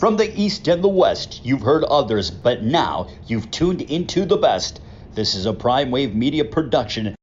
From the East and the West, you've heard others, but now you've tuned into the best. This is a Prime Wave Media production.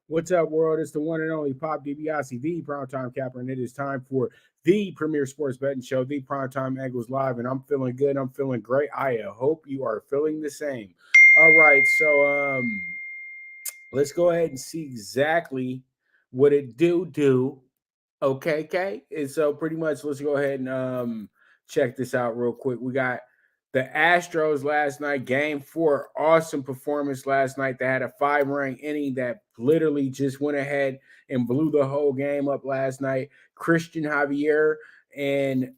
What's up, world? It's the one and only Pop DiBiase, the Primetime Capper, and it is time for the premier sports betting show, the PrimeTime Angles Live, and I'm feeling good. I'm feeling great. I hope you are feeling the same. All right, so let's go ahead and see exactly what it do. Okay. And so pretty much let's go ahead and check this out real quick. We got the Astros last night, game 4, awesome performance last night. They had a 5-run inning that literally just went ahead and blew the whole game up last night. Christian Javier and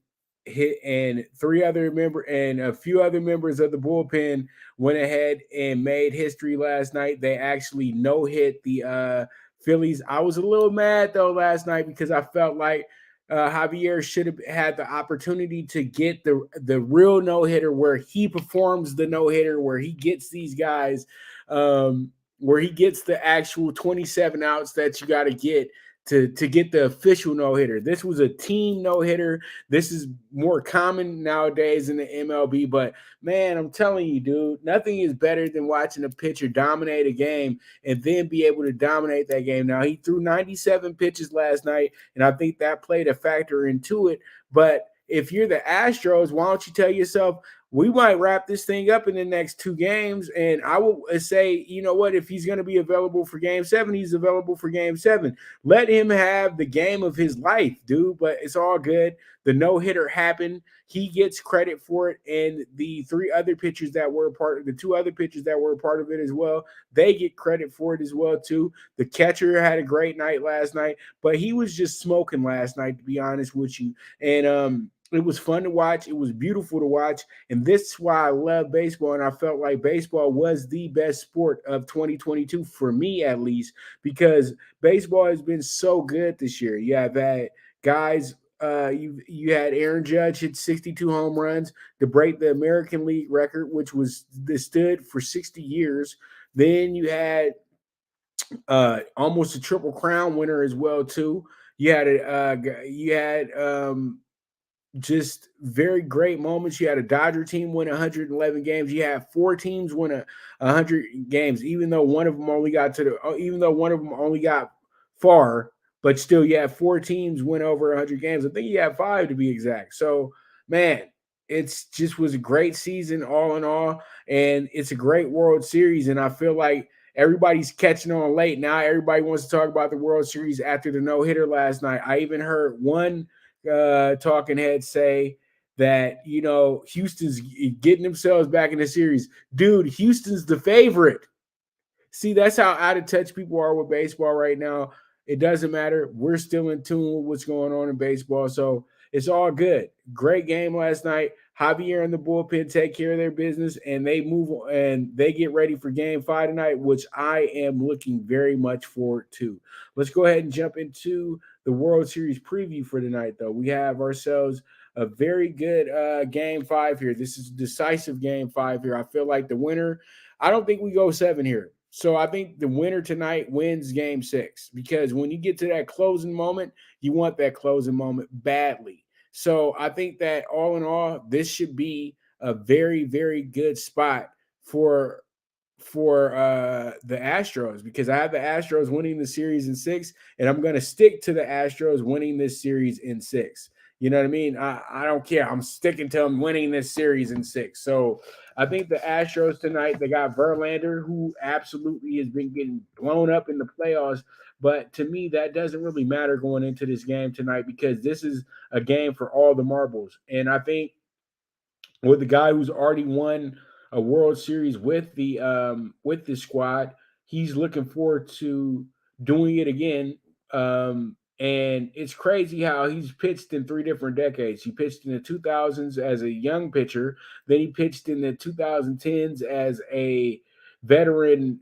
a few other members of the bullpen went ahead and made history last night. They actually no-hit the Phillies. I was a little mad though last night because I felt like Javier should have had the opportunity to get the real no-hitter where he performs the no-hitter, where he gets these guys, where he gets the actual 27 outs that you got to get to get the official no-hitter. This was a team no-hitter. This is more common nowadays in the MLB, but man, I'm telling you, dude, nothing is better than watching a pitcher dominate a game and then be able to dominate that game. Now, he threw 97 pitches last night, and I think that played a factor into it, but if you're the Astros, why don't you tell yourself, we might wrap this thing up in the next 2 games, and I will say, you know what, if he's going to be available for Game 7, he's available for Game 7. Let him have the game of his life, dude, but it's all good. The no-hitter happened. He gets credit for it, and the 2 other pitchers that were a part of it as well, they get credit for it as well, too. The catcher had a great night last night, but he was just smoking last night, to be honest with you, and it was fun to watch. It was beautiful to watch. And this is why I love baseball. And I felt like baseball was the best sport of 2022 for me, at least, because baseball has been so good this year. You have had guys, you had Aaron Judge hit 62 home runs to break the American League record, which stood for 60 years. Then you had almost a Triple Crown winner as well, too. You had just very great moments. You had a Dodger team win 111 games. You had 4 teams win 100 games, even though one of them only got far, but still you had 4 teams win over 100 games. I think you had 5 to be exact. So, man, it's just was a great season all in all, and it's a great World Series, and I feel like everybody's catching on late. Now everybody wants to talk about the World Series after the no-hitter last night. I even heard one talking head say that, you know, Houston's getting themselves back in the series. Dude, Houston's the favorite. See, that's how out of touch people are with baseball right now. It doesn't matter. We're still in tune with what's going on in baseball, so it's all good. Great game last night. Javier and the bullpen take care of their business, and they move and they get ready for Game 5 tonight, which I am looking very much forward to. Let's go ahead and jump into the World Series preview for tonight, though. We have ourselves a very good Game 5 here. This is decisive Game 5 here. I feel like the winner, I don't think we go 7 here. So I think the winner tonight wins Game 6, because when you get to that closing moment, you want that closing moment badly. So I think that all in all, this should be a very, very good spot for the Astros, because I have the Astros winning the series in 6, and I'm going to stick to the Astros winning this series in 6. You know what I mean? I don't care. I'm sticking to them winning this series in 6. So I think the Astros tonight, they got Verlander, who absolutely has been getting blown up in the playoffs. But to me, that doesn't really matter going into this game tonight, because this is a game for all the marbles. And I think with the guy who's already won a World Series with the squad, he's looking forward to doing it again. And it's crazy how he's pitched in 3 different decades. He pitched in the 2000s as a young pitcher, then he pitched in the 2010s as a veteran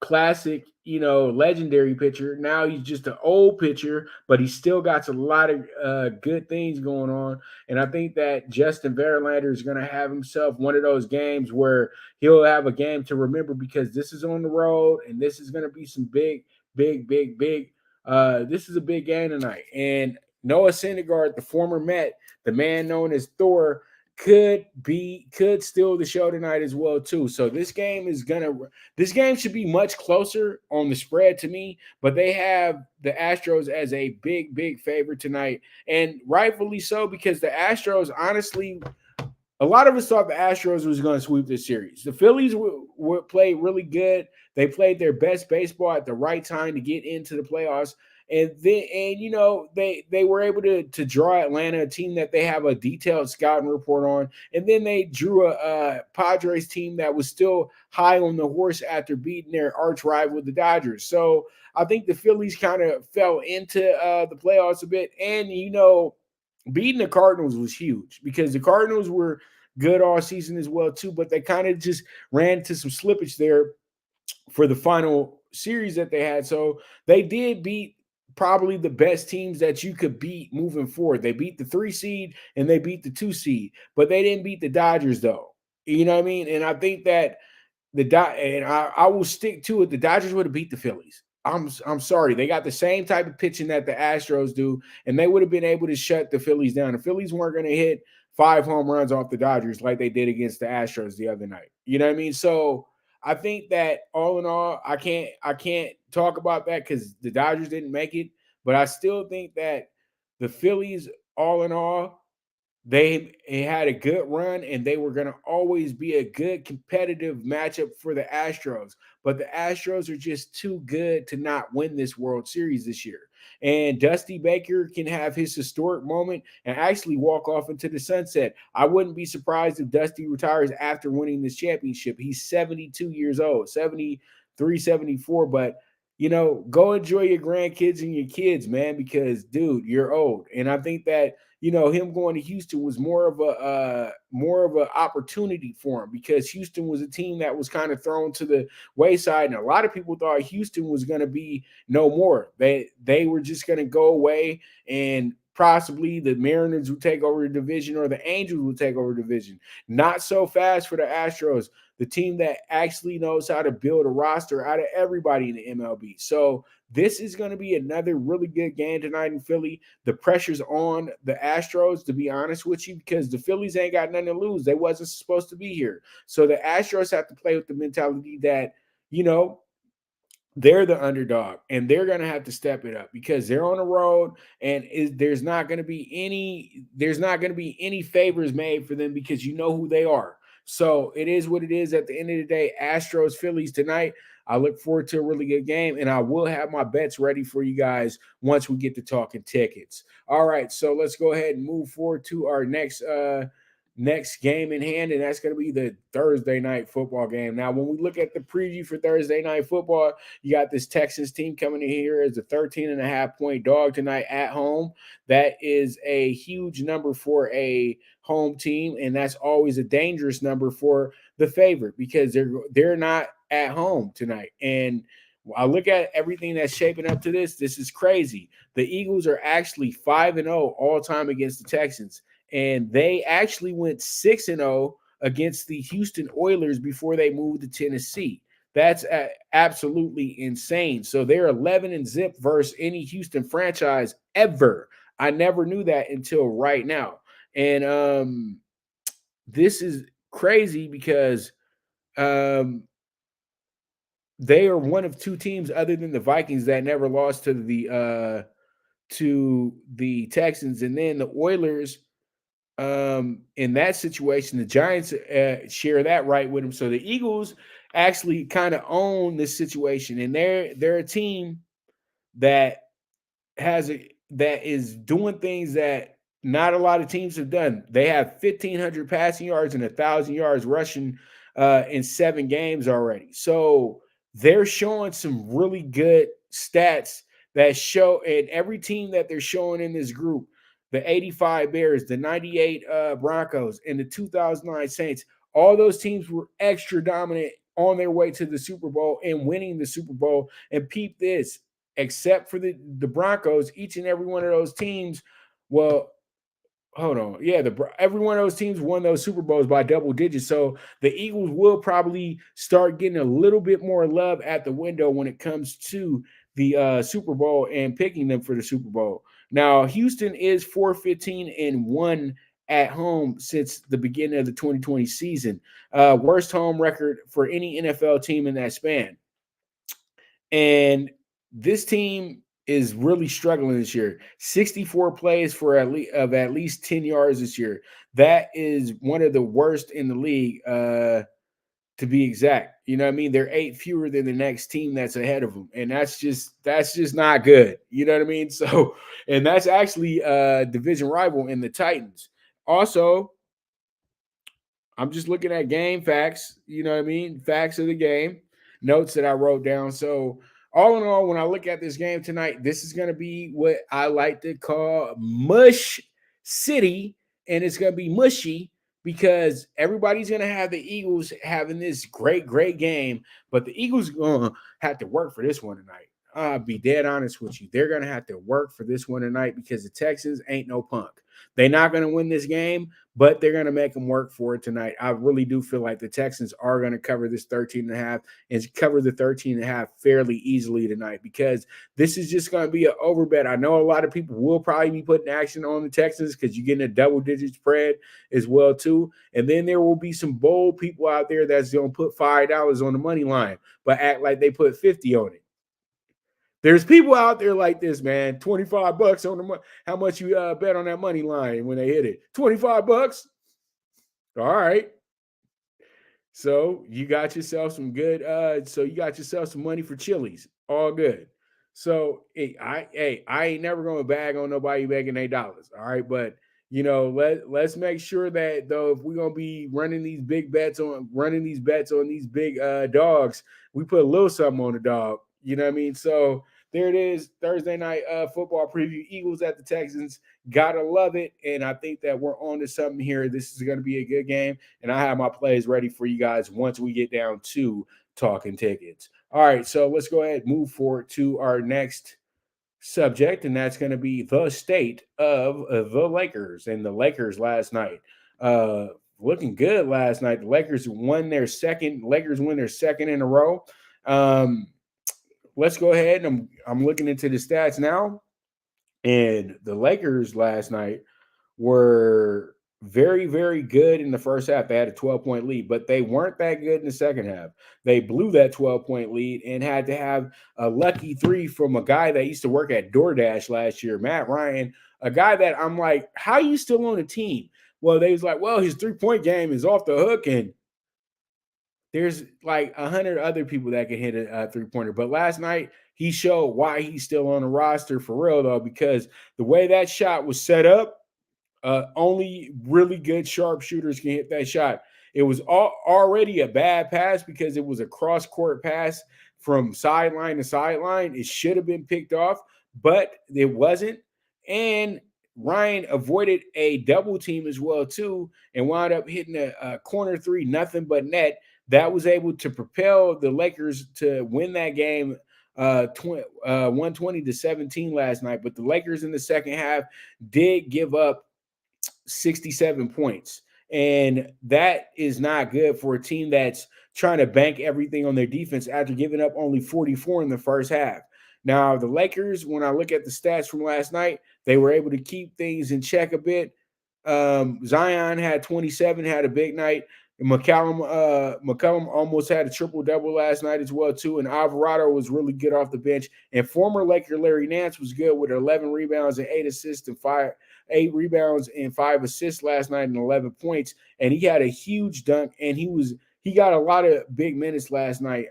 classic, legendary pitcher. Now he's just an old pitcher, but he still got a lot of good things going on. And I think that Justin Verlander is going to have himself one of those games where he'll have a game to remember, because this is on the road and this is going to be some big, big, big, big. This is a big game tonight. And Noah Syndergaard, the former Met, the man known as Thor, could steal the show tonight as well too. So this game should be much closer on the spread to me, but they have the Astros as a big, big favorite tonight, and rightfully so, because the Astros, honestly, a lot of us thought the Astros was going to sweep this series. The Phillies played really good. They played their best baseball at the right time to get into the playoffs. And they were able to draw Atlanta, a team that they have a detailed scouting report on. And then they drew a Padres team that was still high on the horse after beating their arch rival, the Dodgers. So I think the Phillies kind of fell into the playoffs a bit. And, beating the Cardinals was huge, because the Cardinals were good all season as well too, but they kind of just ran into some slippage there for the final series that they had. So they did beat probably the best teams that you could beat moving forward. They beat the 3 seed and they beat the 2 seed, but they didn't beat the Dodgers though. You know what I mean? And I think that I will stick to it. The Dodgers would have beat the Phillies. I'm sorry. They got the same type of pitching that the Astros do, and they would have been able to shut the Phillies down. The Phillies weren't going to hit 5 home runs off the Dodgers like they did against the Astros the other night. You know what I mean? So I think that all in all, I can't talk about that because the Dodgers didn't make it, but I still think that the Phillies, all in all, they had a good run, and they were going to always be a good competitive matchup for the Astros. But the Astros are just too good to not win this World Series this year. And Dusty Baker can have his historic moment and actually walk off into the sunset. I wouldn't be surprised if Dusty retires after winning this championship. He's 72 years old, 73, 74. But go enjoy your grandkids and your kids, man, because, dude, you're old. And I think that, him going to Houston was more of an opportunity for him, because Houston was a team that was kind of thrown to the wayside. And a lot of people thought Houston was going to be no more. They were just going to go away, and possibly the Mariners would take over the division, or the Angels would take over the division. Not so fast for the Astros, the team that actually knows how to build a roster out of everybody in the MLB. So this is going to be another really good game tonight in Philly. The pressure's on the Astros, to be honest with you, because the Phillies ain't got nothing to lose. They wasn't supposed to be here. So the Astros have to play with the mentality that, they're the underdog, and they're going to have to step it up, because they're on the road, and there's not going to be any favors made for them, because you know who they are. So it is what it is at the end of the day. Astros Phillies tonight. I look forward to a really good game, and I will have my bets ready for you guys once we get to talking tickets. All right, so let's go ahead and move forward to our next game in hand, and that's going to be the Thursday night football game. Now, when we look at the preview for Thursday night football, you got this Texans team coming in here as a 13.5-point dog tonight at home. That is a huge number for a home team, and that's always a dangerous number for the favorite, because they're not at home tonight. And I look at everything that's shaping up to this. This is crazy. The Eagles are actually 5-0 all time against the Texans, and they actually went 6-0 against the Houston Oilers before they moved to Tennessee. That's absolutely insane. So they're 11-0 versus any Houston franchise ever. I never knew that until right now. And this is crazy, because they are one of 2 teams other than the Vikings that never lost to the Texans. And then the Oilers, in that situation, the Giants share that right with them. So the Eagles actually kind of own this situation, and they're a team that is doing things that not a lot of teams have done. They have 1,500 passing yards and 1,000 yards rushing in 7 games already. So they're showing some really good stats that show, and every team that they're showing in this group, the 85 Bears, the 98 Broncos, and the 2009 Saints, all those teams were extra dominant on their way to the Super Bowl and winning the Super Bowl. And peep this, except for the Broncos, each and every one of those teams, well, hold on. Yeah, every one of those teams won those Super Bowls by double digits. So the Eagles will probably start getting a little bit more love at the window when it comes to the Super Bowl and picking them for the Super Bowl. Now, Houston is 4-15-1 at home since the beginning of the 2020 season. Worst home record for any NFL team in that span. And this team is really struggling this year. 64 plays for at least 10 yards this year. That is one of the worst in the league, to be exact. You know what I mean? They're 8 fewer than the next team that's ahead of them, and that's just not good. You know what I mean? So, and that's actually a division rival in the Titans. Also, I'm just looking at game facts. You know what I mean? Facts of the game, notes that I wrote down. So, all in all, when I look at this game tonight, this is going to be what I like to call mush city, and it's going to be mushy because everybody's going to have the Eagles having this great game, but the Eagles are going to have to work for this one tonight. I'll be dead honest with you. They're going to have to work for this one tonight because the Texans ain't no punk. They're not going to win this game, but they're going to make them work for it tonight. I really do feel like the Texans are going to cover this 13.5 and cover the 13.5 fairly easily tonight because this is just going to be an over bet. I know a lot of people will probably be putting action on the Texans because you're getting a double-digit spread as well, too. And then there will be some bold people out there that's going to put $5 on the money line, but act like they put 50 on it. There's people out there like this, man. $25 on the money. How much you bet on that money line when they hit it? $25. All right. So you got yourself some good. So you got yourself some money for Chili's. All good. So I ain't never gonna bag on nobody making $8. All right, but let's make sure that though if we're gonna be running these bets on these big dogs, we put a little something on the dog. You know what I mean? So there it is, Thursday night football preview. Eagles at the Texans. Gotta love it, and I think that we're on to something here. This is gonna be a good game, and I have my plays ready for you guys once we get down to talking tickets. All right, so let's go ahead and move forward to our next subject, and that's going to be the state of the Lakers. And the Lakers last night, looking good last night. The Lakers win their second in a row. Let's go ahead, and I'm looking into the stats now. And the Lakers last night were very, very good in the first half. They had a 12-point lead, but they weren't that good in the second half. They blew that 12-point lead and had to have a lucky three from a guy that used to work at DoorDash last year, Matt Ryan, a guy that I'm like, how are you still on the team? Well, they was like, well, his three-point game is off the hook, and there's like 100 other people that can hit a three-pointer. But last night, he showed why he's still on the roster for real, though, because the way that shot was set up, only really good sharpshooters can hit that shot. It was already a bad pass because it was a cross-court pass from sideline to sideline. It should have been picked off, but it wasn't. And Ryan avoided a double team as well, too, and wound up hitting a corner three, nothing but net. That was able to propel the Lakers to win that game 120-17 last night. But the Lakers in the second half did give up 67 points. And that is not good for a team that's trying to bank everything on their defense after giving up only 44 in the first half. Now, the Lakers, when I look at the stats from last night, they were able to keep things in check a bit. Zion had 27, had a big night. McCollum almost had a triple-double last night as well, too. And Alvarado was really good off the bench. And former Laker Larry Nance was good with 11 rebounds and 8 assists and 8 rebounds and 5 assists last night and 11 points. And he had a huge dunk, and he got a lot of big minutes last night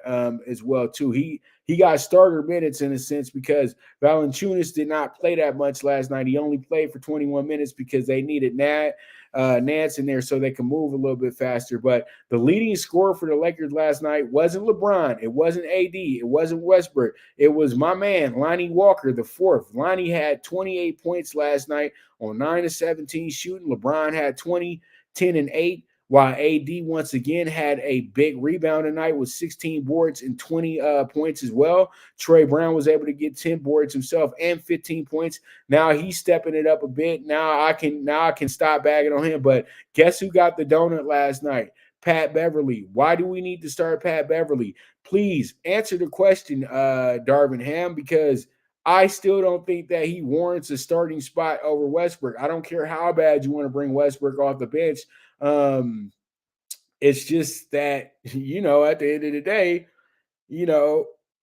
as well, too. He got starter minutes in a sense because Valanciunas did not play that much last night. He only played for 21 minutes because they needed Nance in there so they can move a little bit faster. But the leading scorer for the Lakers last night wasn't LeBron. It wasn't AD. It wasn't Westbrook. It was my man, Lonnie Walker, the fourth. Lonnie had 28 points last night on 9 of 17 shooting. LeBron had 20, 10, and 8. While AD once again had a big rebound tonight with 16 boards and 20 points as well. Troy Brown was able to get 10 boards himself and 15 points. Now he's stepping it up a bit. Now I can stop bagging on him. But guess who got the donut last night? Pat Beverly. Why do we need to start Pat Beverly? Please answer the question, Darvin Ham, because I still don't think that he warrants a starting spot over Westbrook. I don't care how bad you want to bring Westbrook off the bench. It's just that, at the end of the day,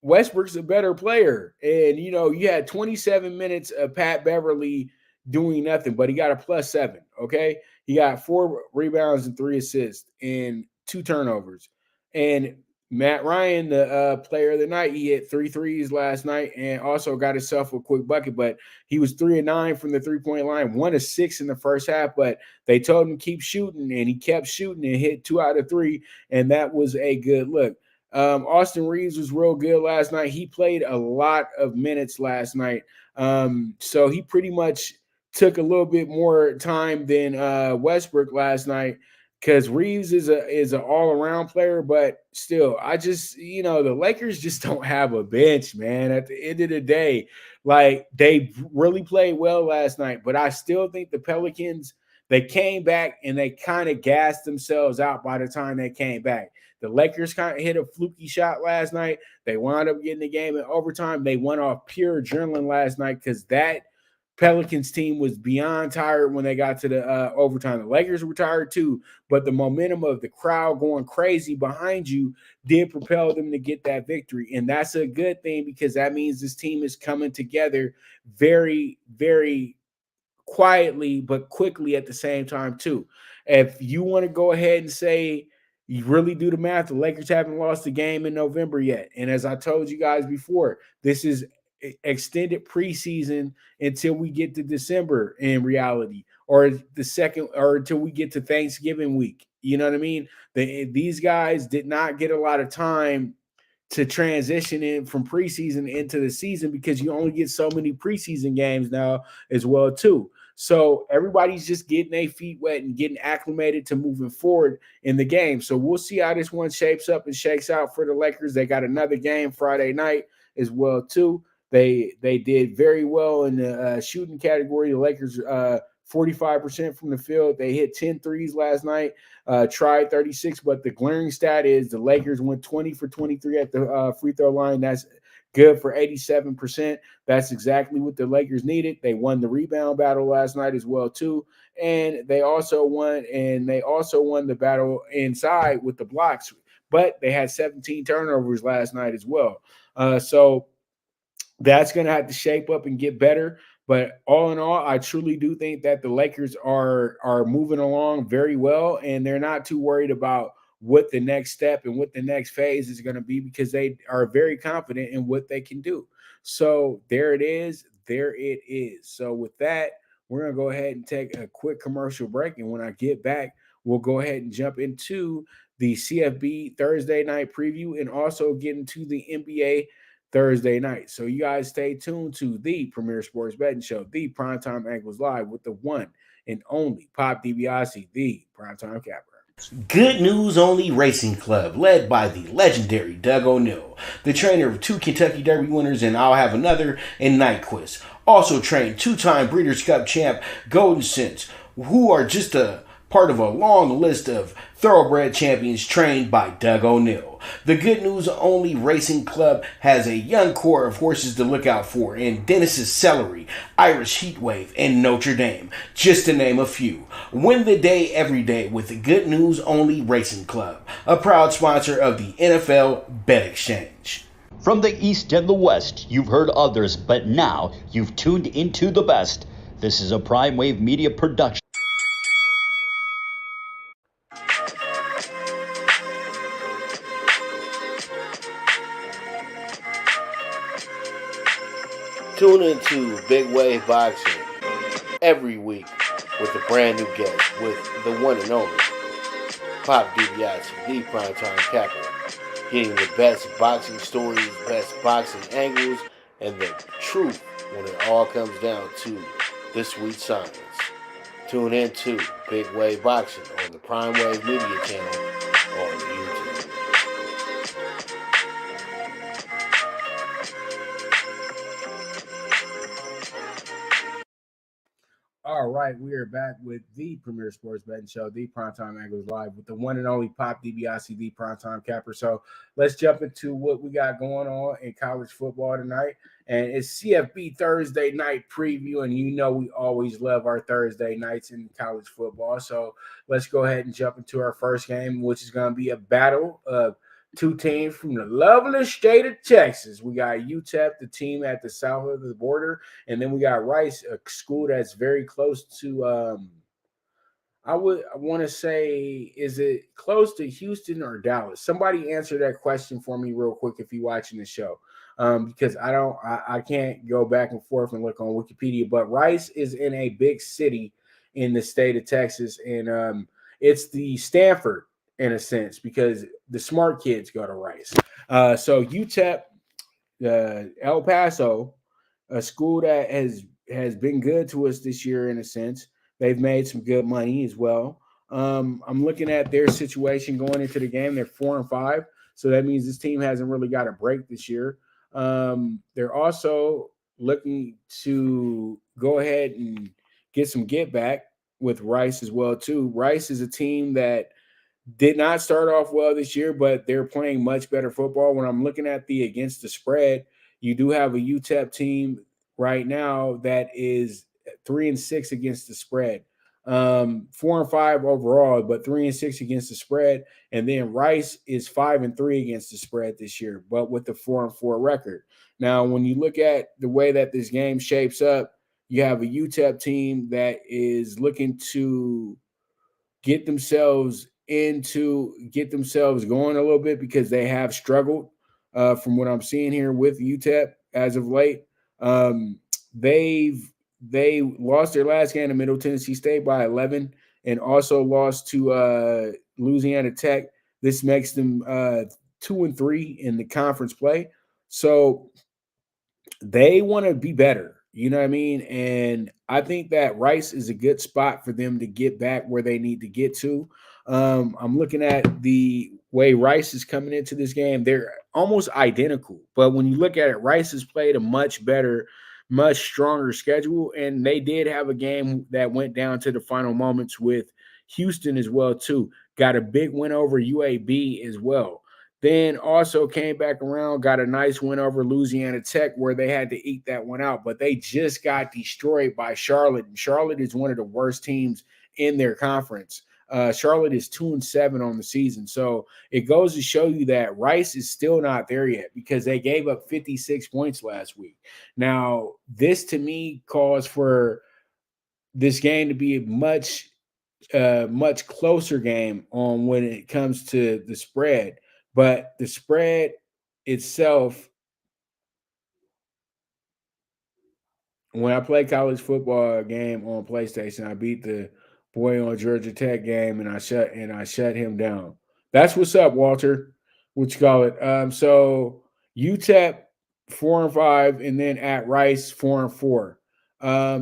Westbrook's a better player. And, you had 27 minutes of Pat Beverly doing nothing, but he got a +7, okay? He got 4 rebounds and 3 assists and 2 turnovers. And Matt Ryan, the player of the night, he hit 3 threes last night and also got himself a quick bucket, but he was 3 of 9 from the three-point line, 1 of 6 in the first half, but they told him to keep shooting, and he kept shooting and hit 2 out of 3, and that was a good look. Austin Reeves was real good last night. He played a lot of minutes last night, so he pretty much took a little bit more time than Westbrook last night, because Reeves is an all-around player, but still, I just, the Lakers just don't have a bench, man. At the end of the day, like, they really played well last night, but I still think the Pelicans, they came back and they kind of gassed themselves out by the time they came back. The Lakers kind of hit a fluky shot last night. They wound up getting the game in overtime. They went off pure adrenaline last night because that Pelicans team was beyond tired when they got to the overtime. The Lakers were tired too, but the momentum of the crowd going crazy behind you did propel them to get that victory. And that's a good thing, because that means this team is coming together very, very quietly but quickly at the same time too. If you want to go ahead and say, you really do the math, the Lakers haven't lost a game in November yet. And as I told you guys before, this is extended preseason until we get to December in reality, or until we get to Thanksgiving week. You know what I mean? These guys did not get a lot of time to transition in from preseason into the season, because you only get so many preseason games now as well too. So everybody's just getting their feet wet and getting acclimated to moving forward in the game. So we'll see how this one shapes up and shakes out for the Lakers. They got another game Friday night as well too. They did very well in the shooting category. The Lakers 45% from the field. They hit 10 threes last night, tried 36, but the glaring stat is the Lakers went 20 for 23 at the free throw line. That's good for 87%. That's exactly what the Lakers needed. They won the rebound battle last night as well too, and they also won the battle inside with the blocks, but they had 17 turnovers last night as well. So that's going to have to shape up and get better. But all in all, I truly do think that the Lakers are moving along very well, and they're not too worried about what the next step and what the next phase is going to be, because they are very confident in what they can do. So there it is. There it is. So with that, we're going to go ahead and take a quick commercial break. And when I get back, we'll go ahead and jump into the CFB Thursday night preview and also get into the NBA Thursday night. So you guys stay tuned to the Premier Sports Betting Show, the PrimeTime Angles Live, with the one and only Pop DiBiase, the Primetime Capper. Good News Only Racing Club, led by the legendary Doug O'Neill, the trainer of 2 Kentucky Derby winners, and I'll have another in Nyquist. Also trained 2-time Breeders' Cup champ Golden Sense, who are just a part of a long list of thoroughbred champions trained by Doug O'Neill. The Good News Only Racing Club has a young core of horses to look out for in Dennis's Celery, Irish Heatwave, and Notre Dame, just to name a few. Win the day every day with the Good News Only Racing Club, a proud sponsor of the NFL Bet Exchange. From the East and the West, you've heard others, but now you've tuned into the best. This is a Prime Wave Media production. Tune into Big Wave Boxing every week with a brand new guest, with the one and only Pop DiBiase, the Primetime Capper, getting the best boxing stories, best boxing angles, and the truth when it all comes down to the sweet science. Tune in to Big Wave Boxing on the Prime Wave Media channel on YouTube. All right, we are back with the premier sports betting show, the Primetime Angles Live, with the one and only Pop DiBiase, the Primetime Capper. So let's jump into what we got going on in college football tonight. And it's CFB Thursday night preview. And you know we always love our Thursday nights in college football. So let's go ahead and jump into our first game, which is going to be a battle of two teams from the lovely state of Texas. We got UTEP, the team at the south of the border, and then we got Rice, a school that's very close to I want to say, is it close to Houston or Dallas? Somebody answer that question for me real quick if you're watching the show. Because I can't go back and forth and look on Wikipedia, but Rice is in a big city in the state of Texas, and it's the Stanford in a sense because the smart kids go to Rice. So UTEP, El Paso, a school that has been good to us this year in a sense. They've made some good money as well. I'm looking at their situation going into the game. They're 4-5, so that means this team hasn't really got a break this year. They're also looking to go ahead and get some get back with Rice as well too. Rice is a team that did not start off well this year, but they're playing much better football. When I'm looking at the against the spread, you do have a UTEP team right now that is 3-6 against the spread. 4-5 overall, but 3-6 against the spread. And then Rice is 5-3 against the spread this year, but with the 4-4 record. Now, when you look at the way that this game shapes up, you have a UTEP team that is looking to get themselves going a little bit because they have struggled from what I'm seeing here with UTEP as of late. They lost their last game to Middle Tennessee State by 11 and also lost to Louisiana Tech. This makes them 2-3 in the conference play. So they want to be better. You know what I mean? And I think that Rice is a good spot for them to get back where they need to get to. I'm looking at the way Rice is coming into this game. They're almost identical. But when you look at it, Rice has played a much better, much stronger schedule. And they did have a game that went down to the final moments with Houston as well, too. Got a big win over UAB as well. Then also came back around, got a nice win over Louisiana Tech where they had to eke that one out, but they just got destroyed by Charlotte. And Charlotte is one of the worst teams in their conference. Charlotte is 2-7 on the season. So it goes to show you that Rice is still not there yet because they gave up 56 points last week. Now, this to me calls for this game to be a much closer game on when it comes to the spread. But the spread itself, when I play college football game on PlayStation, I beat the boy on Georgia Tech game and I shut him down. That's what's up, Walter. What you call it? So UTEP 4-5, and then at Rice 4-4.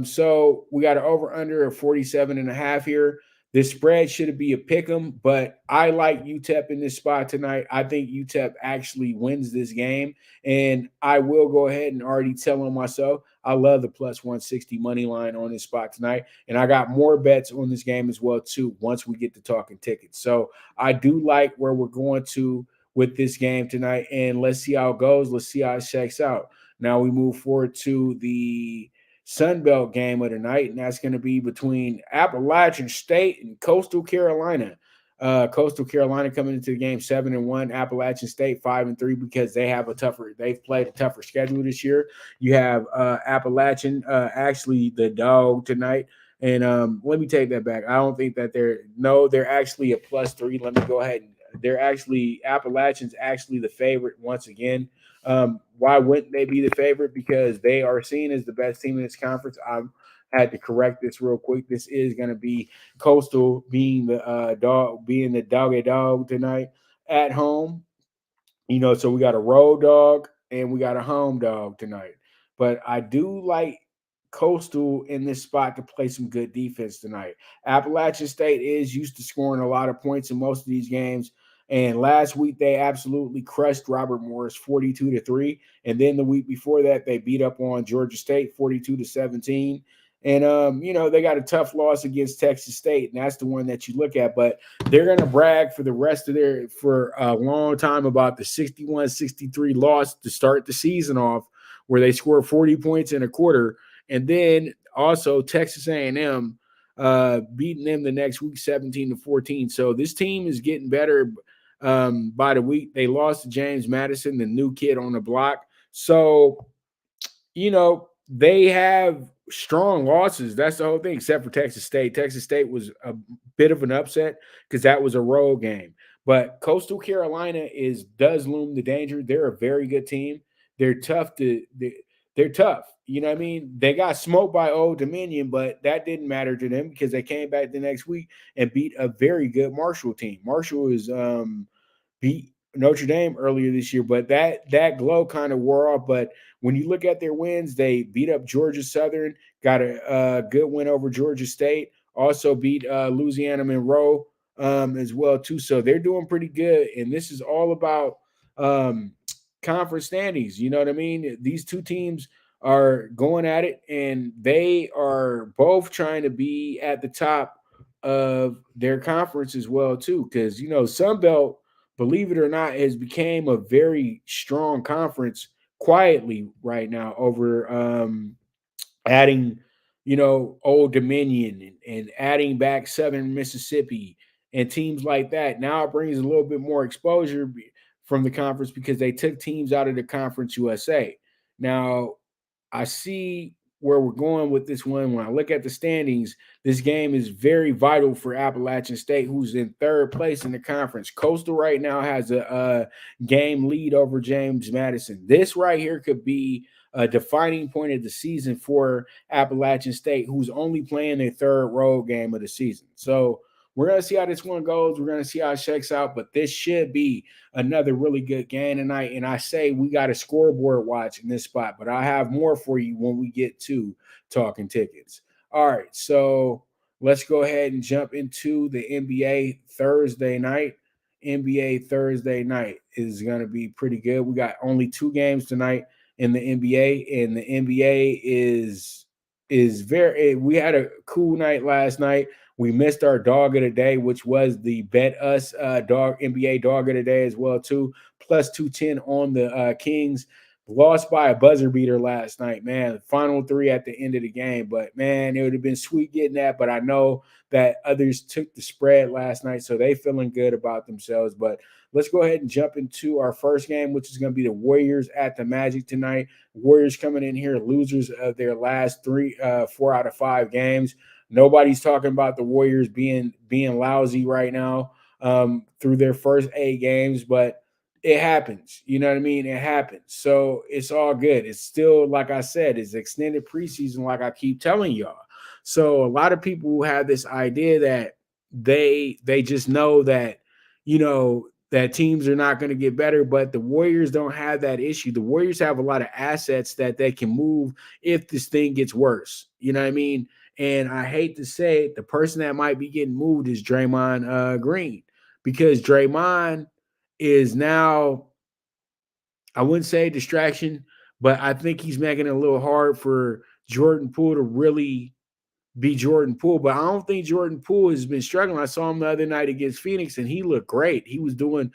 So we got an over under of 47.5 here. This spread should be a pick 'em, but I like UTEP in this spot tonight. I think UTEP actually wins this game, and I will go ahead and already tell on myself I love the plus 160 money line on this spot tonight, and I got more bets on this game as well too once we get to talking tickets. So I do like where we're going to with this game tonight, and let's see how it goes. Let's see how it shakes out. Now we move forward to the Sun Belt game of the night, and that's going to be between Appalachian State and Coastal Carolina. Coastal Carolina coming into the game 7-1, Appalachian State 5-3 because they've played a tougher schedule this year. You have Appalachian actually the dog tonight. And let me take that back. I don't think that they're actually a +3. Let me go ahead and Appalachian's actually the favorite once again. Why wouldn't they be the favorite? Because they are seen as the best team in this conference. Had to correct this real quick. This is going to be Coastal being the dog tonight at home. So we got a road dog and we got a home dog tonight. But I do like Coastal in this spot to play some good defense tonight. Appalachian State is used to scoring a lot of points in most of these games. And last week they absolutely crushed Robert Morris 42-3. And then the week before that, they beat up on Georgia State 42-17. And they got a tough loss against Texas State, and that's the one that you look at. But they're going to brag for a long time about the 61-63 loss to start the season off, where they scored 40 points in a quarter, and then also Texas A&M beating them the next week 17-14. So this team is getting better by the week. They lost to James Madison, the new kid on the block. So, they have strong losses. That's the whole thing, except for Texas State. Texas State was a bit of an upset because that was a road game. But Coastal Carolina does loom the danger. They're a very good team. They're tough. They're tough. You know what I mean? They got smoked by Old Dominion, but that didn't matter to them because they came back the next week and beat a very good Marshall team. Marshall is beat Notre Dame earlier this year, but that glow kind of wore off. But when you look at their wins, they beat up Georgia Southern, got a good win over Georgia State, also beat Louisiana Monroe as well too. So they're doing pretty good, and this is all about conference standings. You know what I mean? These two teams are going at it, and they are both trying to be at the top of their conference as well too, because Sun Belt, believe it or not, has became a very strong conference quietly right now over adding, Old Dominion and adding back Southern Mississippi and teams like that. Now it brings a little bit more exposure from the conference because they took teams out of the Conference USA. Now, I see where we're going with this one. When I look at the standings, this game is very vital for Appalachian State, who's in third place in the conference. Coastal right now has a game lead over James Madison. This right here could be a defining point of the season for Appalachian State, who's only playing their third road game of the season. So we're going to see how this one goes. We're going to see how it shakes out, but this should be another really good game tonight. And I say we got a scoreboard watch in this spot, but I have more for you when we get to Talking Tickets. All right, so let's go ahead and jump into the NBA Thursday night. NBA Thursday night is going to be pretty good. We got only 2 games tonight in the NBA, and the NBA is we had a cool night last night. We missed our dog of the day, which was the Bet Us NBA dog of the day as well too. Plus 210 on the Kings. Lost by a buzzer beater last night, man. Final 3 at the end of the game. But, man, it would have been sweet getting that. But I know that others took the spread last night, so they feeling good about themselves. But let's go ahead and jump into our first game, which is going to be the Warriors at the Magic tonight. Warriors coming in here, losers of their last 4 out of 5 games. Nobody's talking about the Warriors being lousy right now through their first 8 games, but it happens. You know what I mean? It happens. So it's all good. It's still, like I said, it's extended preseason, like I keep telling y'all. So a lot of people who have this idea that they just know that, that teams are not going to get better, but the Warriors don't have that issue. The Warriors have a lot of assets that they can move if this thing gets worse. You know what I mean? And I hate to say it, the person that might be getting moved is Draymond Green, because Draymond is now, I wouldn't say a distraction, but I think he's making it a little hard for Jordan Poole to really be Jordan Poole. But I don't think Jordan Poole has been struggling. I saw him the other night against Phoenix, and he looked great. He was doing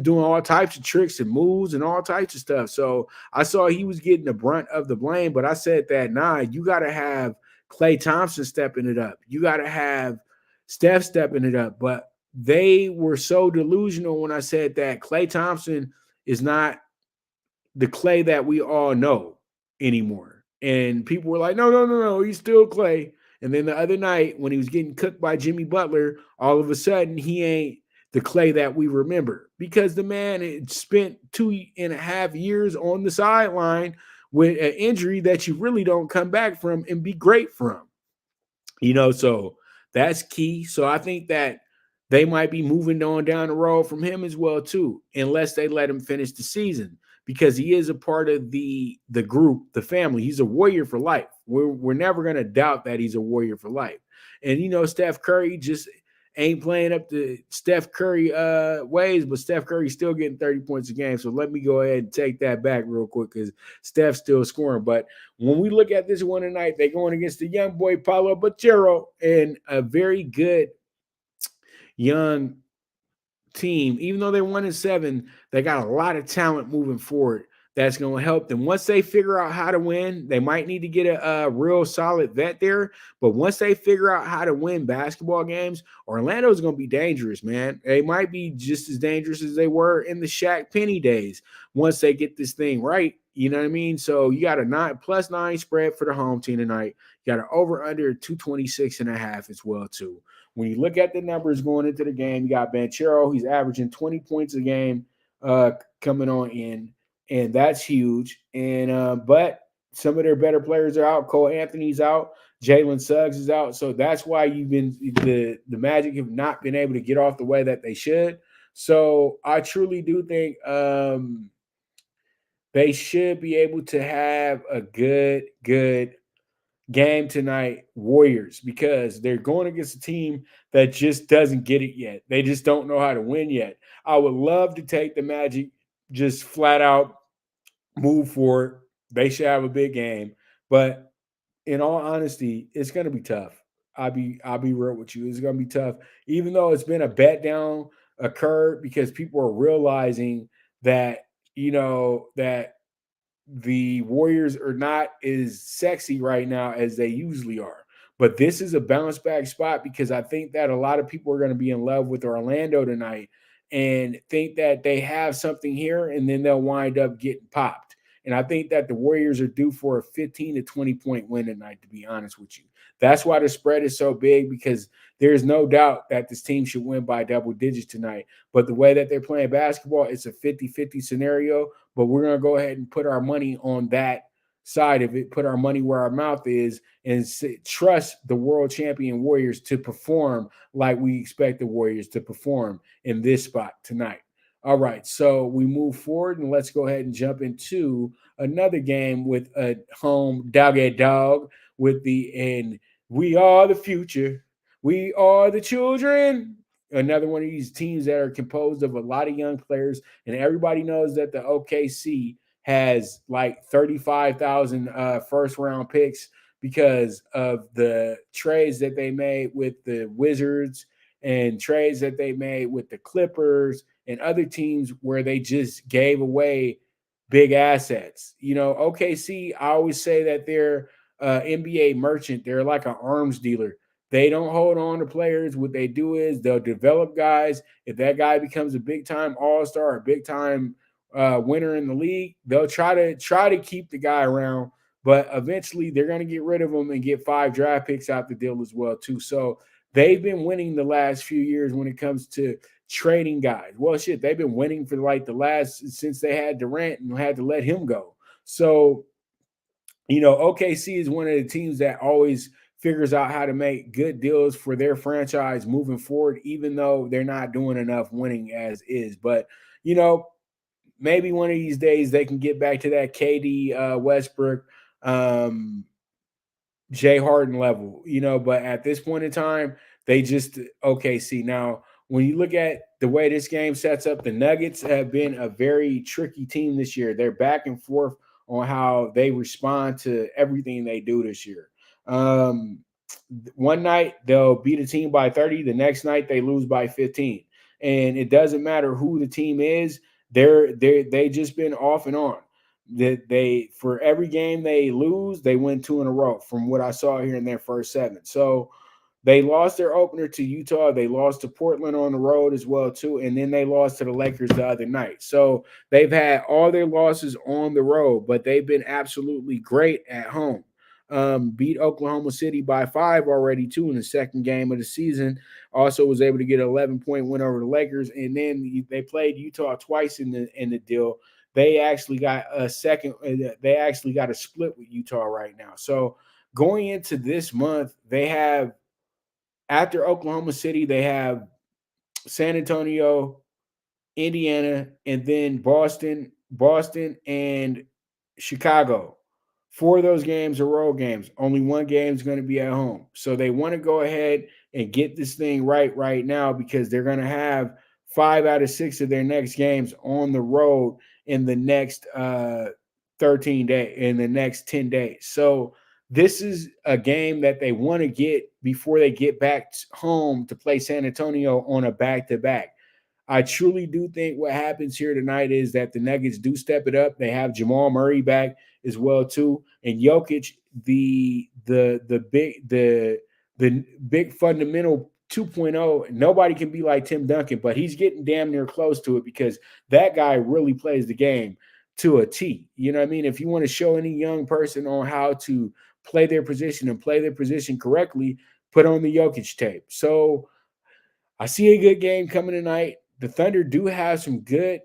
all types of tricks and moves and all types of stuff. So I saw he was getting the brunt of the blame, but I said that, you got to have Klay Thompson stepping it up. You got to have Steph stepping it up. But they were so delusional when I said that Klay Thompson is not the Klay that we all know anymore. And people were like, no, he's still Klay. And then the other night when he was getting cooked by Jimmy Butler, all of a sudden he ain't the Klay that we remember, because the man had spent 2.5 years on the sideline with an injury that you really don't come back from and be great from. So that's key. So I think that they might be moving on down the road from him as well too, unless they let him finish the season, because he is a part of the group, the family. He's a Warrior for life. We're never going to doubt that he's a Warrior for life. And Steph Curry just ain't playing up to Steph Curry ways, but Steph Curry's still getting 30 points a game. So let me go ahead and take that back real quick, because Steph's still scoring. But when we look at this one tonight, they're going against the young boy Paulo Banchero and a very good young team. Even though they're 1-7, they got a lot of talent moving forward that's going to help them. Once they figure out how to win, they might need to get a real solid vet there. But once they figure out how to win basketball games, Orlando's going to be dangerous, man. They might be just as dangerous as they were in the Shaq Penny days once they get this thing right. You know what I mean? So you got a +9 spread for the home team tonight. You got an over-under 226.5 as well, too. When you look at the numbers going into the game, you got Banchero. He's averaging 20 points a game coming on in, and that's huge. And but some of their better players are out. Cole Anthony's out. Jalen Suggs is out. So that's why the Magic have not been able to get off the way that they should. So I truly do think they should be able to have a good game tonight, Warriors, because they're going against a team that just doesn't get it yet. They just don't know how to win yet. I would love to take the Magic, just flat out move forward. They should have a big game, but in all honesty, it's going to be tough. I'll be real with you. It's going to be tough, even though it's been a bet down occurred, because people are realizing that that the Warriors are not as sexy right now as they usually are. But this is a bounce back spot, because I think that a lot of people are going to be in love with Orlando tonight and think that they have something here, and then they'll wind up getting popped. And I think that the Warriors are due for a 15 to 20 point win tonight, to be honest with you. That's why the spread is so big, because there's no doubt that this team should win by double digits tonight. But the way that they're playing basketball, it's a 50-50 scenario. But we're going to go ahead and put our money on that side of it, put our money where our mouth is, and trust the world champion Warriors to perform like we expect the Warriors to perform in this spot tonight. All right, so we move forward, and let's go ahead and jump into another game with a home dog and we are the future. We are the children. Another one of these teams that are composed of a lot of young players, and everybody knows that the OKC has like 35,000 first round picks because of the trades that they made with the Wizards and trades that they made with the Clippers and other teams where they just gave away big assets. OKC, I always say that they're NBA merchant. They're like an arms dealer. They don't hold on to players. What they do is they'll develop guys. If that guy becomes a big-time all-star or big-time winner in the league, they'll try to keep the guy around. But eventually, they're going to get rid of him and get 5 draft picks out the deal as well, too. So they've been winning the last few years when it comes to trading guys. Well, shit, they've been winning for like the last since they had Durant and had to let him go. So, OKC is one of the teams that always figures out how to make good deals for their franchise moving forward, even though they're not doing enough winning as is. But, maybe one of these days they can get back to that KD Westbrook, Jay Harden level, but at this point in time, they just OKC. Now, when you look at the way this game sets up, the Nuggets have been a very tricky team this year. They're back and forth on how they respond to everything they do this year. One night they'll beat a team by 30, the next night they lose by 15. And it doesn't matter who the team is, they just been off and on. That they for every game they lose, they win 2 in a row from what I saw here in their first 7. So they lost their opener to Utah. They lost to Portland on the road as well, too. And then they lost to the Lakers the other night. So they've had all their losses on the road, but they've been absolutely great at home. Beat Oklahoma City by 5 already, too, in the second game of the season. Also was able to get an 11-point win over the Lakers. And then they played Utah twice in the deal. They actually got a split with Utah right now. So going into this month, they have, after Oklahoma City, they have San Antonio, Indiana, and then Boston, and Chicago. 4 of those games are road games. Only one game is going to be at home. So they want to go ahead and get this thing right now, because they're going to have 5 out of 6 of their next games on the road in the next 13 days, in the next 10 days. So this is a game that they want to get before they get back home to play San Antonio on a back-to-back. I truly do think what happens here tonight is that the Nuggets do step it up. They have Jamal Murray back as well too, and Jokic, the big fundamental 2.0. Nobody can be like Tim Duncan, but he's getting damn near close to it, because that guy really plays the game to a T. You know what I mean? If you want to show any young person on how to play their position and play their position correctly, put on the Jokic tape. So I see a good game coming tonight. The Thunder do have some good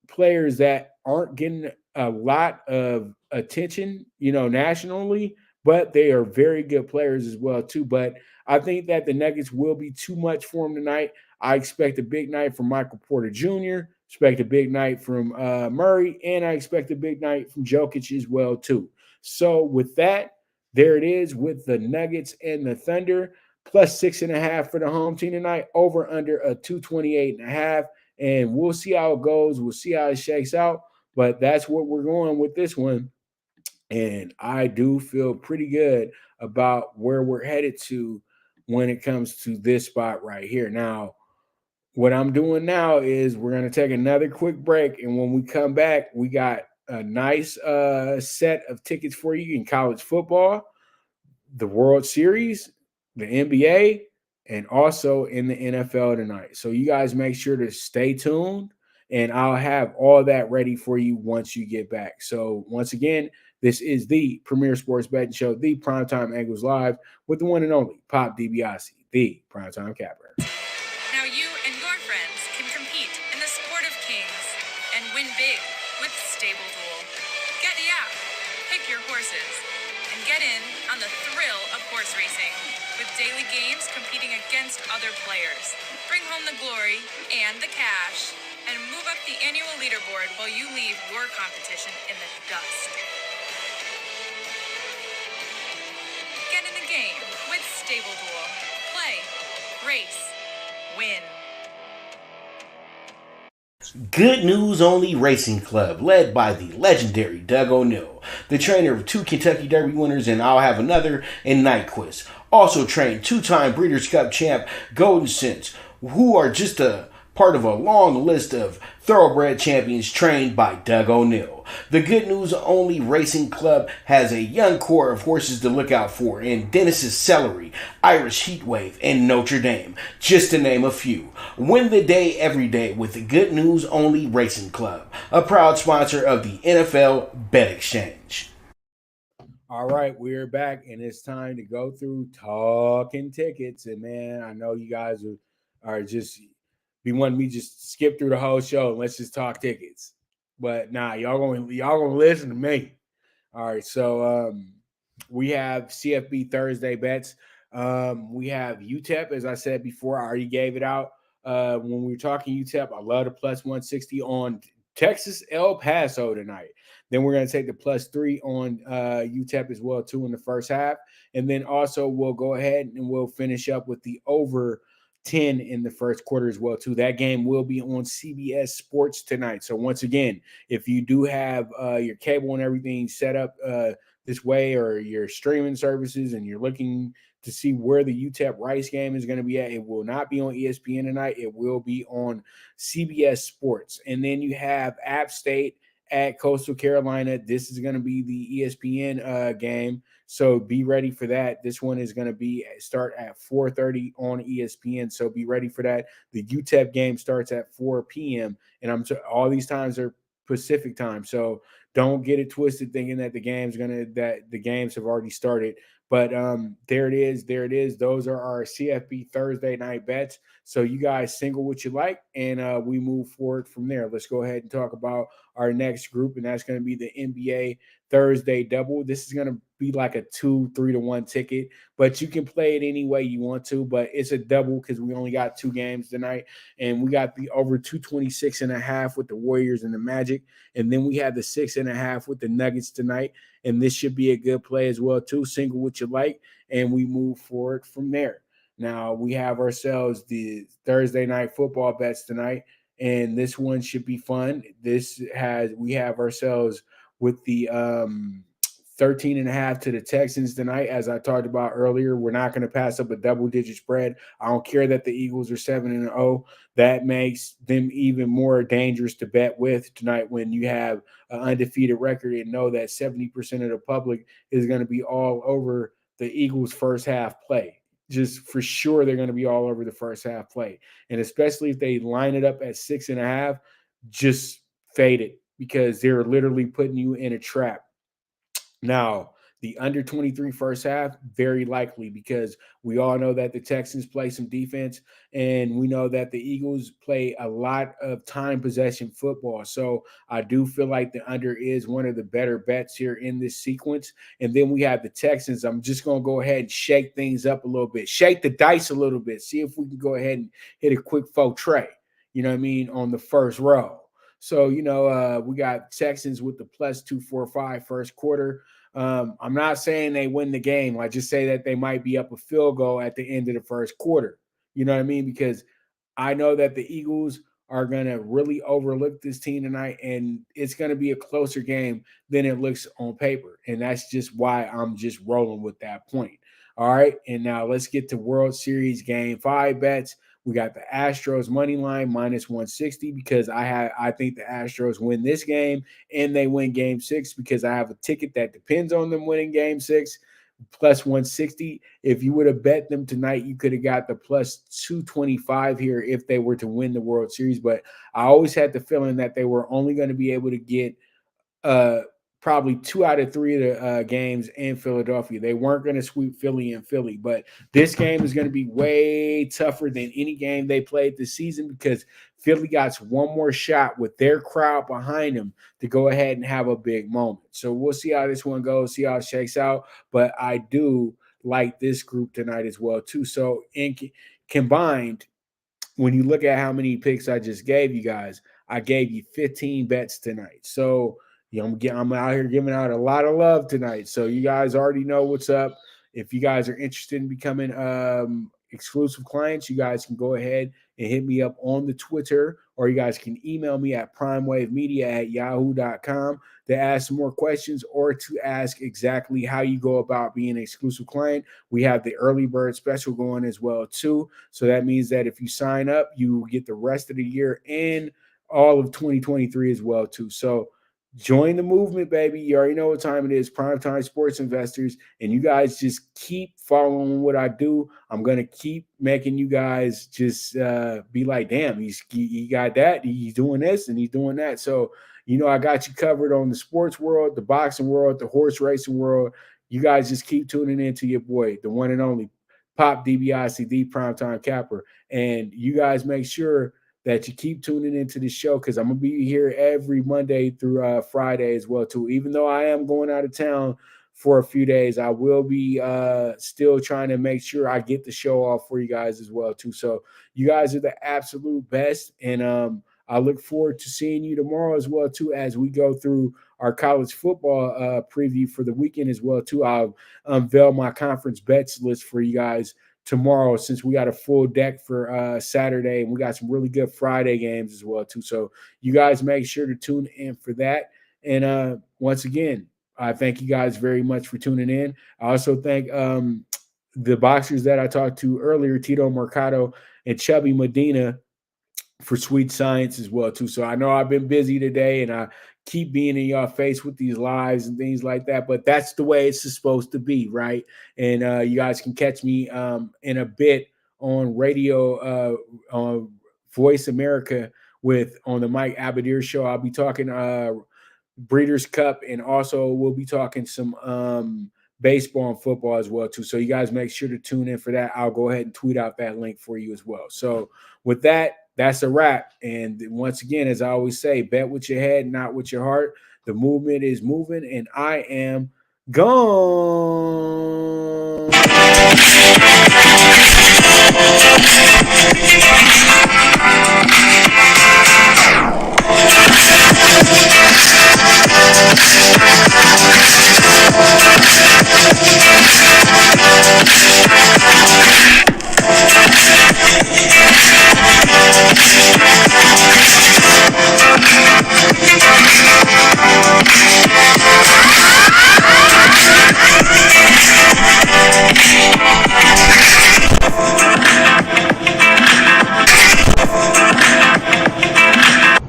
players that aren't getting a lot of attention, nationally, but they are very good players as well too. But I think that the Nuggets will be too much for them tonight. I expect a big night from Michael Porter Jr., expect a big night from Murray, and I expect a big night from Jokic as well too. So with that, there it is with the Nuggets and the Thunder. Plus 6.5 for the home team tonight, over under a 228.5. And we'll see how it goes. We'll see how it shakes out. But that's what we're going with this one. And I do feel pretty good about where we're headed to when it comes to this spot right here. Now, what I'm doing now is we're going to take another quick break. And when we come back, we got a nice set of tickets for you in college football, the World Series, the NBA, and also in the NFL tonight. So you guys make sure to stay tuned, and I'll have all that ready for you once you get back. So once again, this is the Premier Sports Betting Show, the PrimeTime Angles Live, with the one and only Pop DiBiase, the PrimeTime Capper. Now you and your friends can compete in the sport of kings and win big with Stable Duel. Get the app, pick your horses, and get in on the thrill of horse racing with daily games competing against other players. Bring home the glory and the cash, and move up the annual leaderboard while you leave your competition in the dust. Get in the game with Stable Duel. Play, race, win. Good News Only Racing Club, led by the legendary Doug O'Neill, the trainer of 2 Kentucky Derby winners, and I'll have another in Nyquist. Also trained 2-time Breeders' Cup champ Golden Sense, who are just a part of a long list of thoroughbred champions trained by Doug O'Neill. The Good News Only Racing Club has a young core of horses to look out for in Dennis's Celery, Irish Heatwave, and Notre Dame, just to name a few. Win the day every day with the Good News Only Racing Club, a proud sponsor of the NFL Bet Exchange. All right, we're back, and it's time to go through Talkin Tickets. And man, I know you guys are just be wanting me just skip through the whole show and let's just talk tickets. But nah, y'all gonna listen to me. All right, so we have CFB Thursday bets. We have UTEP, as I said before. I already gave it out when we were talking UTEP. I love the plus 160 on Texas El Paso tonight. Then we're going to take the +3 on UTEP as well too in the first half, and then also we'll go ahead and we'll finish up with the over 10 in the first quarter as well too. That game will be on CBS Sports tonight. So once again, if you do have your cable and everything set up this way, or your streaming services, and you're looking to see where the UTEP Rice game is going to be at, it will not be on ESPN tonight. It will be on CBS Sports. And then you have App State at Coastal Carolina. This is going to be the ESPN game. So be ready for that. This one is going to start at 4:30 on ESPN. So be ready for that. The UTEP game starts at 4 p.m. And all these times are Pacific time. So don't get it twisted thinking that the games have already started. But there it is. There it is. Those are our CFB Thursday night bets. So you guys single what you like, and we move forward from there. Let's go ahead and talk about our next group, and that's going to be the NBA Thursday double. This is going to be like a 2-3-1 ticket, but you can play it any way you want to, but it's a double because we only got 2 games tonight, and we got the over 226.5 with the Warriors and the Magic, and then we have the 6.5 with the Nuggets tonight, and this should be a good play as well too. Single what you like, and we move forward from there. Now we have ourselves the Thursday night football bets tonight, and this one should be fun. We have ourselves with the 13.5 to the Texans tonight. As I talked about earlier, we're not going to pass up a double-digit spread. I don't care that the Eagles are 7-0. That makes them even more dangerous to bet with tonight when you have an undefeated record and know that 70% of the public is going to be all over the Eagles' first half play. Just for sure, they're going to be all over the first half play. And especially if they line it up at 6.5, just fade it because they're literally putting you in a trap. Now, the under 23 first half, very likely because we all know that the Texans play some defense, and we know that the Eagles play a lot of time possession football. So I do feel like the under is one of the better bets here in this sequence. And then we have the Texans. I'm just going to go ahead and shake things up a little bit, shake the dice a little bit, see if we can go ahead and hit a quick faux tray, you know what I mean, on the first row. So, we got Texans with the plus 245 first quarter. I'm not saying they win the game. I just say that they might be up a field goal at the end of the first quarter. You know what I mean? Because I know that the Eagles are going to really overlook this team tonight, and it's going to be a closer game than it looks on paper. And that's just why I'm just rolling with that point. All right. And now let's get to World Series Game 5 bets. We got the Astros money line minus 160 because I think the Astros win this game and they win Game 6 because I have a ticket that depends on them winning Game 6 plus 160. If you would have bet them tonight, you could have got the plus 225 here if they were to win the World Series. But I always had the feeling that they were only going to be able to get probably 2 out of 3 of the games in Philadelphia. They weren't going to sweep Philly in Philly, but this game is going to be way tougher than any game they played this season because Philly got one more shot with their crowd behind them to go ahead and have a big moment. So we'll see how this one goes, see how it shakes out, but I do like this group tonight as well too. So combined, when you look at how many picks I just gave you guys, I gave you 15 bets tonight. So I'm out here giving out a lot of love tonight. So you guys already know what's up. If you guys are interested in becoming exclusive clients, you guys can go ahead and hit me up on the Twitter, or you guys can email me at primewavemedia@yahoo.com to ask some more questions or to ask exactly how you go about being an exclusive client. We have the early bird special going as well too. So that means that if you sign up, you get the rest of the year and all of 2023 as well too. So join the movement, baby. You already know what time it is. PrimeTime Sports Investors. And you guys just keep following what I do. I'm going to keep making you guys just be like, damn, he got that. He's doing this and he's doing that. So, I got you covered on the sports world, the boxing world, the horse racing world. You guys just keep tuning in to your boy, the one and only Pop DBICD Primetime Capper. And you guys make sure that you keep tuning into the show because I'm going to be here every Monday through Friday as well, too. Even though I am going out of town for a few days, I will be still trying to make sure I get the show off for you guys as well, too. So you guys are the absolute best, and I look forward to seeing you tomorrow as well, too, as we go through our college football preview for the weekend as well, too. I'll unveil my conference bets list for you guys tomorrow since we got a full deck for Saturday, and we got some really good Friday games as well too. So you guys make sure to tune in for that. And once again, I thank you guys very much for tuning in. I also thank the boxers that I talked to earlier, Tito Mercado and Chubby Medina, for Sweet Science as well too. So I know I've been busy today and I keep being in your face with these lives and things like that, but that's the way it's supposed to be, right? And you guys can catch me in a bit on radio, on Voice America on the Mike Abadir show. I'll be talking Breeders' Cup, and also we'll be talking some baseball and football as well too. So you guys make sure to tune in for that. I'll go ahead and tweet out that link for you as well. So with that that's a wrap. And once again, as I always say, bet with your head, not with your heart. The movement is moving, and I am gone.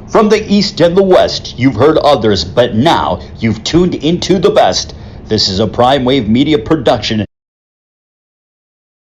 From the East and the West, you've heard others, but now you've tuned into the best. This is a Prime Wave Media production.